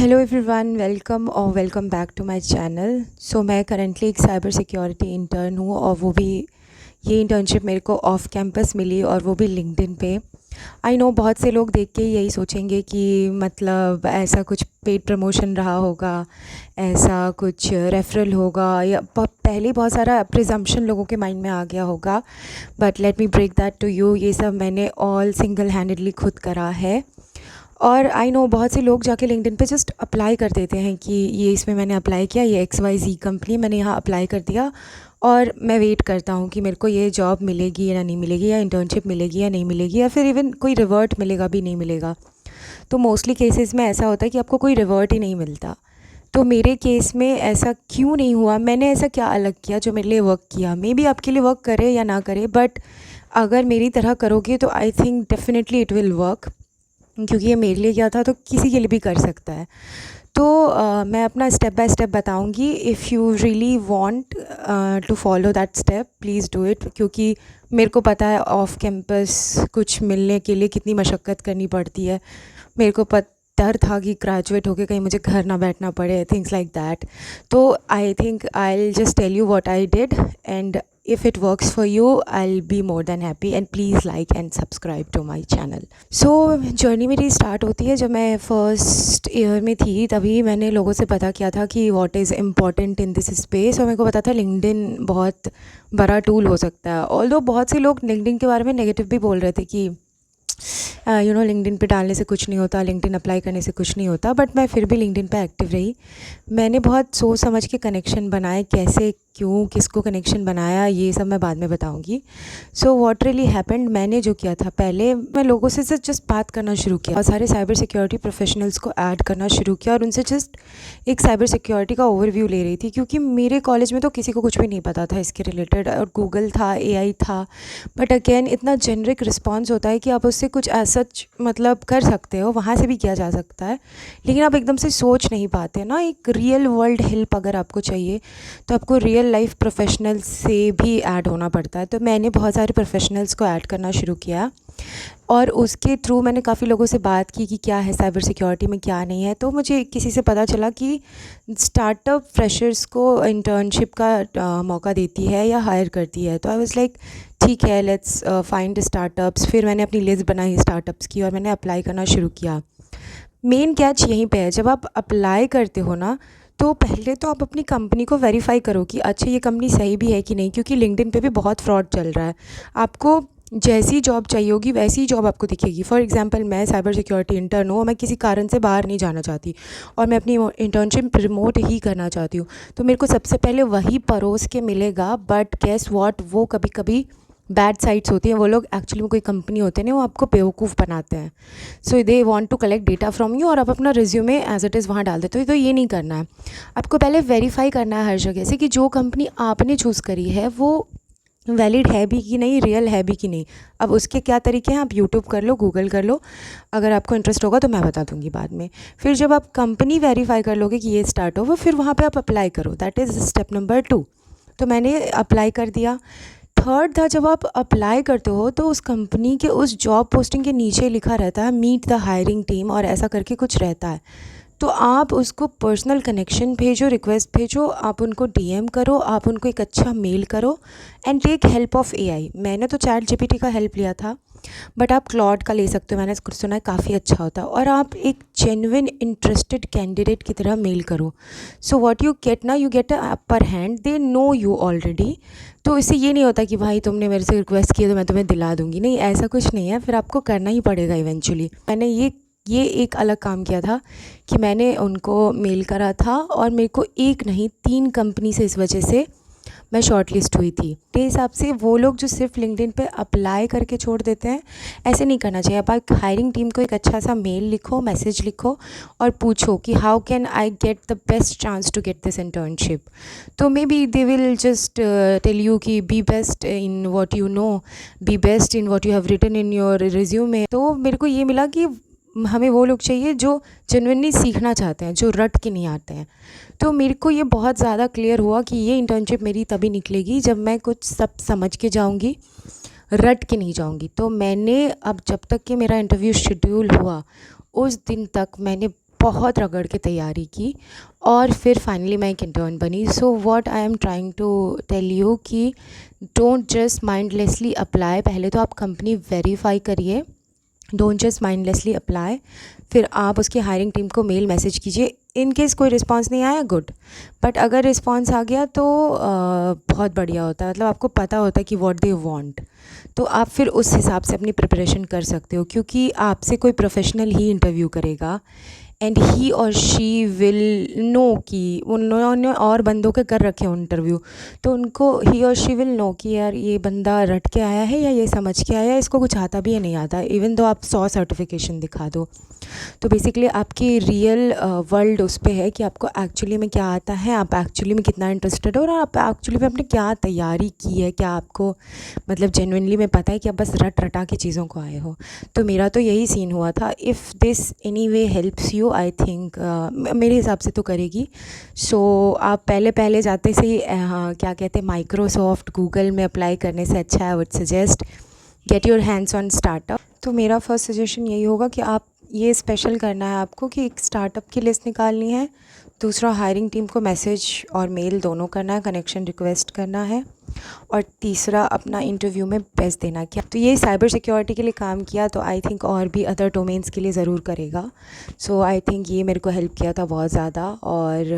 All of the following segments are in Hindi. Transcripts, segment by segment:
Hello everyone, welcome back to my channel. So मैं करंटली एक साइबर सिक्योरिटी इंटर्न हूँ और वो भी ये इंटर्नशिप मेरे को ऑफ कैंपस मिली और वो भी लिंक्डइन पे। आई नो बहुत से लोग देख के यही सोचेंगे कि मतलब ऐसा कुछ पेड प्रमोशन रहा होगा, ऐसा कुछ रेफरल होगा या पहले बहुत सारा प्रिजम्पशन लोगों के माइंड में आ गया होगा। But let me break that to you, ये सब मैंने ऑल सिंगल हैंडेडली खुद करा है। और आई नो बहुत से लोग जाके लिंक्डइन पे जस्ट अप्लाई कर देते हैं कि ये इसमें मैंने अप्लाई किया, ये XYZ कंपनी मैंने यहाँ अप्लाई कर दिया और मैं वेट करता हूँ कि मेरे को ये जॉब मिलेगी या नहीं मिलेगी, या इंटर्नशिप मिलेगी या नहीं मिलेगी, या फिर इवन कोई रिवर्ट मिलेगा भी नहीं मिलेगा। तो मोस्टली केसेस में ऐसा होता है कि आपको कोई रिवर्ट ही नहीं मिलता। तो मेरे केस में ऐसा क्यों नहीं हुआ? मैंने ऐसा क्या अलग किया जो मेरे लिए वर्क किया? मे बी आपके लिए वर्क करे या ना करे, बट अगर मेरी तरह करोगे तो I think definitely it will work, क्योंकि ये मेरे लिए क्या था तो किसी के लिए भी कर सकता है। तो मैं अपना स्टेप बाय स्टेप बताऊंगी। If you really want to follow that step, please do it, क्योंकि मेरे को पता है ऑफ कैंपस कुछ मिलने के लिए कितनी मशक्क़त करनी पड़ती है। मेरे को डर था कि ग्रेजुएट होके कहीं मुझे घर ना बैठना पड़े, थिंग्स लाइक दैट। तो I think I will just tell you what I did, and if it works for you, I'll be more than happy, and please like and subscribe to my channel. So journey मेरी स्टार्ट होती है जब मैं फर्स्ट ईयर में थी। तभी मैंने लोगों से पता किया था कि what is important in this space, और मेरे को पता था लिंक्डइन बहुत बड़ा टूल हो सकता है। ऑल्दो बहुत से लोग लिंक्डइन के बारे में नेगेटिव भी बोल रहे थे कि लिंक्डइन पे डालने से कुछ नहीं होता, लिंक्डइन अप्लाई करने से कुछ नहीं होता, बट मैं फिर भी लिंक्डइन पे एक्टिव रही। मैंने बहुत सोच समझ के कनेक्शन बनाए, कैसे, क्यों, किसको कनेक्शन बनाया, ये सब मैं बाद में बताऊंगी। सो व्हाट रियली हैपेंड, मैंने जो किया था, पहले मैं लोगों से जस्ट बात करना शुरू किया और सारे साइबर सिक्योरिटी प्रोफेशनल्स को ऐड करना शुरू किया और उनसे जस्ट एक साइबर सिक्योरिटी का ओवरव्यू ले रही थी, क्योंकि मेरे कॉलेज में तो किसी को कुछ भी नहीं पता था इसके रिलेटेड, और गूगल था, AI था, बट अगेन इतना जेनरिक रिस्पॉन्स होता है कि आप उससे कुछ सच मतलब कर सकते हो, वहाँ से भी किया जा सकता है, लेकिन आप एकदम से सोच नहीं पाते ना। एक रियल वर्ल्ड हेल्प अगर आपको चाहिए तो आपको रियल लाइफ प्रोफेशनल्स से भी ऐड होना पड़ता है। तो मैंने बहुत सारे प्रोफेशनल्स को ऐड करना शुरू किया और उसके थ्रू मैंने काफ़ी लोगों से बात की कि क्या है साइबर सिक्योरिटी में, क्या नहीं है। तो मुझे किसी से पता चला कि स्टार्टअप फ्रेशर्स को इंटर्नशिप का मौका देती है या हायर करती है। तो आई वाज लाइक ठीक है, लेट्स फाइंड स्टार्टअप्स। फिर मैंने अपनी लिस्ट बनाई स्टार्टअप्स की और मैंने अप्लाई करना शुरू किया। मेन कैच यहीं पे है, जब आप अप्लाई करते हो ना, तो पहले तो आप अपनी कंपनी को वेरीफाई करो कि अच्छा ये कंपनी सही भी है कि नहीं, क्योंकि लिंक्डइन पे भी बहुत फ्रॉड चल रहा है। आपको जैसी जॉब चाहिए होगी वैसी जॉब आपको दिखेगी। फॉर एग्जांपल मैं साइबर सिक्योरिटी इंटर्न हूँ, मैं किसी कारण से बाहर नहीं जाना चाहती और मैं अपनी इंटर्नशिप प्रमोट ही करना चाहती हूँ, तो मेरे को सबसे पहले वही परोस के मिलेगा। बट गेस व्हाट, वो कभी कभी बैड साइट्स होती हैं, वो लोग एक्चुअली में कोई कंपनी होते हैं ना, वो आपको बेवकूफ़ बनाते हैं। So they want to collect data from you और आप अपना रिज्यूमे एज इट इज़ वहाँ डाल देते हो। तो ये नहीं करना है, आपको पहले वेरीफाई करना है हर जगह से कि जो कंपनी आपने चूज़ करी है वो वैलिड है भी कि नहीं, रियल है भी कि नहीं। अब उसके क्या तरीके हैं, आप यूट्यूब कर लो, गूगल कर लो, अगर आपको इंटरेस्ट होगा तो मैं बता दूंगी बाद में। फिर जब आप कंपनी वेरीफाई कर लोगे कि ये स्टार्ट हो, फिर वहाँ पे आप अप्लाई करो, दैट इज़ स्टेप नंबर 2। तो मैंने अप्लाई कर दिया। थर्ड था, जब आप अप्लाई करते हो तो उस कंपनी के उस जॉब पोस्टिंग के नीचे लिखा रहता है मीट द हायरिंग टीम, और ऐसा करके कुछ रहता है। तो आप उसको पर्सनल कनेक्शन भेजो, रिक्वेस्ट भेजो, आप उनको DM करो, आप उनको एक अच्छा मेल करो and take help of AI। मैंने तो ChatGPT का हेल्प लिया था, बट आप क्लॉड का ले सकते हो, मैंने सुना है काफ़ी अच्छा होता है। और आप एक जेन्युइन इंटरेस्टेड कैंडिडेट की तरह मेल करो। सो व्हाट यू गेट ना, you get a upper hand, they know you already. तो इससे ये नहीं होता कि भाई तुमने मेरे से रिक्वेस्ट किया तो मैं तुम्हें दिला दूंगी, नहीं, ऐसा कुछ नहीं है, फिर आपको करना ही पड़ेगा इवेंचुअली। मैंने ये एक अलग काम किया था कि मैंने उनको मेल करा था, और मेरे को एक नहीं 3 कंपनी से इस वजह से मैं शॉर्ट लिस्ट हुई थी। मेरे हिसाब से वो लोग जो सिर्फ लिंक्डइन पे अप्लाई करके छोड़ देते हैं, ऐसे नहीं करना चाहिए। आप हायरिंग टीम को एक अच्छा सा मेल लिखो, मैसेज लिखो और पूछो कि how can I get the best chance to get this internship. तो maybe they will just tell you कि be best in what you know, be best in what you have written in your resume. तो मेरे को ये मिला कि हमें वो लोग चाहिए जो जेन्युइनली सीखना चाहते हैं, जो रट के नहीं आते हैं। तो मेरे को ये बहुत ज़्यादा क्लियर हुआ कि ये इंटर्नशिप मेरी तभी निकलेगी जब मैं कुछ सब समझ के जाऊंगी, रट के नहीं जाऊंगी। तो मैंने अब जब तक कि मेरा इंटरव्यू शेड्यूल हुआ उस दिन तक मैंने बहुत रगड़ के तैयारी की और फिर फाइनली मैं एक इंटर्न बनी। So what I am trying to tell you कि डोंट जस्ट माइंडलेसली अप्लाई। पहले तो आप कंपनी वेरीफाई करिए, डोंट जस्ट माइंडलेसली अप्लाई। फिर आप उसकी हायरिंग टीम को मेल मैसेज कीजिए। इन केस कोई रिस्पांस नहीं आया, गुड, बट अगर रिस्पांस आ गया तो बहुत बढ़िया होता है। मतलब आपको पता होता है कि व्हाट दे वांट, तो आप फिर उस हिसाब से अपनी प्रिपरेशन कर सकते हो, क्योंकि आपसे कोई प्रोफेशनल ही इंटरव्यू करेगा एंड ही और शी विल नो कि उन्होंने और बंदों के कर रखे हो इंटरव्यू, तो उनको ही और शी विल नो कि यार ये बंदा रट के आया है या ये समझ के आया है, इसको कुछ आता भी या नहीं आता, इवन दो आप 100 सर्टिफिकेशन दिखा दो। तो बेसिकली आपकी रियल वर्ल्ड उस पे है कि आपको एक्चुअली में क्या आता है, आप एक्चुअली में कितना इंटरेस्टेड हो और आप एक्चुअली में आपने क्या तैयारी की है, क्या आपको मतलब जेन्युइनली में पता है कि आप बस रट रटा के चीज़ों को आए हो। तो मेरा तो यही सीन हुआ था। If this any way helps you, I think मेरे हिसाब से तो करेगी। सो आप पहले पहले जाते से ही क्या कहते हैं, माइक्रोसॉफ्ट गूगल में अप्लाई करने से अच्छा आई would suggest get your hands on startup. तो मेरा फर्स्ट सजेशन यही होगा कि आप ये स्पेशल करना है आपको कि एक स्टार्टअप की लिस्ट निकालनी है, दूसरा हायरिंग टीम को मैसेज और मेल दोनों करना है, कनेक्शन रिक्वेस्ट करना है, और तीसरा अपना इंटरव्यू में बेस्ट देना। क्या तो ये साइबर सिक्योरिटी के लिए काम किया, तो आई थिंक और भी अदर डोमेन्स के लिए ज़रूर करेगा। सो आई थिंक ये मेरे को हेल्प किया था बहुत ज़्यादा, और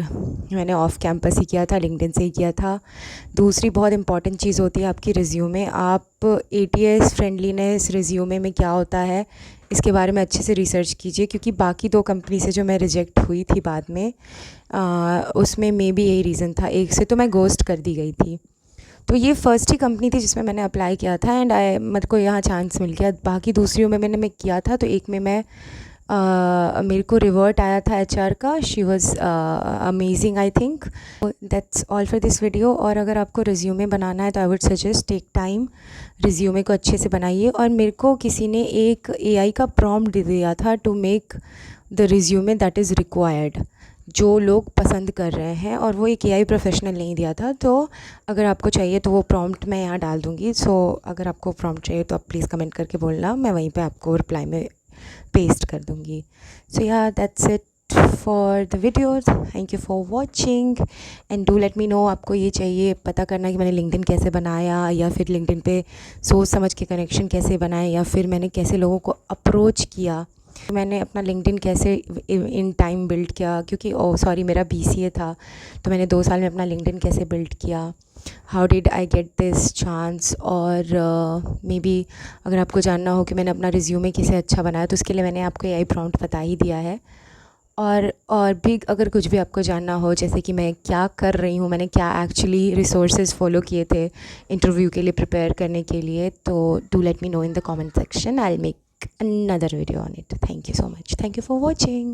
मैंने ऑफ कैंपस ही किया था, लिंक्डइन से ही किया था। दूसरी बहुत इंपॉर्टेंट चीज़ होती है आपकी रिज्यूमे। आप ATS फ्रेंडलीनेस रिज्यूमे में क्या होता है इसके बारे में अच्छे से रिसर्च कीजिए, क्योंकि बाकी 2 कंपनी से जो मैं रिजेक्ट हुई थी बाद में, उसमें मे बी यही रीज़न था। एक से तो मैं गोस्ट कर दी गई थी, तो ये फर्स्ट ही कंपनी थी जिसमें मैंने अप्लाई किया था एंड मेरे को यहाँ चांस मिल गया। बाकी दूसरियों में मैंने किया था, तो एक में मैं मेरे को रिवर्ट आया था HR का। She was amazing I think. That's all for this video. और अगर आपको रिज्यूमे बनाना है तो I would suggest take time, resume को अच्छे से बनाइए। और मेरे को किसी ने एक AI का प्रॉम्प्ट दे दिया था to make the resume that is required, जो लोग पसंद कर रहे हैं, और वो एक AI प्रोफेशनल नहीं दिया था। तो अगर आपको चाहिए तो वो प्रॉम्प्ट मैं यहाँ डाल दूँगी। सो अगर आपको प्रॉम्प्ट चाहिए तो आप प्लीज़ कमेंट करके बोलना, मैं वहीं पे आपको रिप्लाई में पेस्ट कर दूँगी। सो या that's it for the video. Thank you for watching and do let me know आपको ये चाहिए पता करना कि मैंने लिंक्डइन कैसे बनाया, या फिर लिंक्डइन पे सोच समझ के कनेक्शन कैसे बनाए, या फिर मैंने कैसे लोगों को अप्रोच किया, मैंने अपना लिंक्डइन कैसे इन टाइम बिल्ड किया, क्योंकि मेरा BCA था, तो मैंने 2 साल में अपना लिंक्डइन कैसे बिल्ड किया, how did I get this chance. और मे बी अगर आपको जानना हो कि मैंने अपना रिज्यूमे कैसे अच्छा बनाया, तो उसके लिए मैंने आपको AI प्रॉम्प्ट बता ही दिया है। और भी अगर कुछ भी आपको जानना हो, जैसे कि मैं क्या कर रही हूँ, मैंने क्या एक्चुअली रिसोर्सेज फॉलो किए थे इंटरव्यू के लिए प्रिपेयर करने के लिए, तो do let me know in the comment section. I will make another video on it. Thank you so much. Thank you for watching.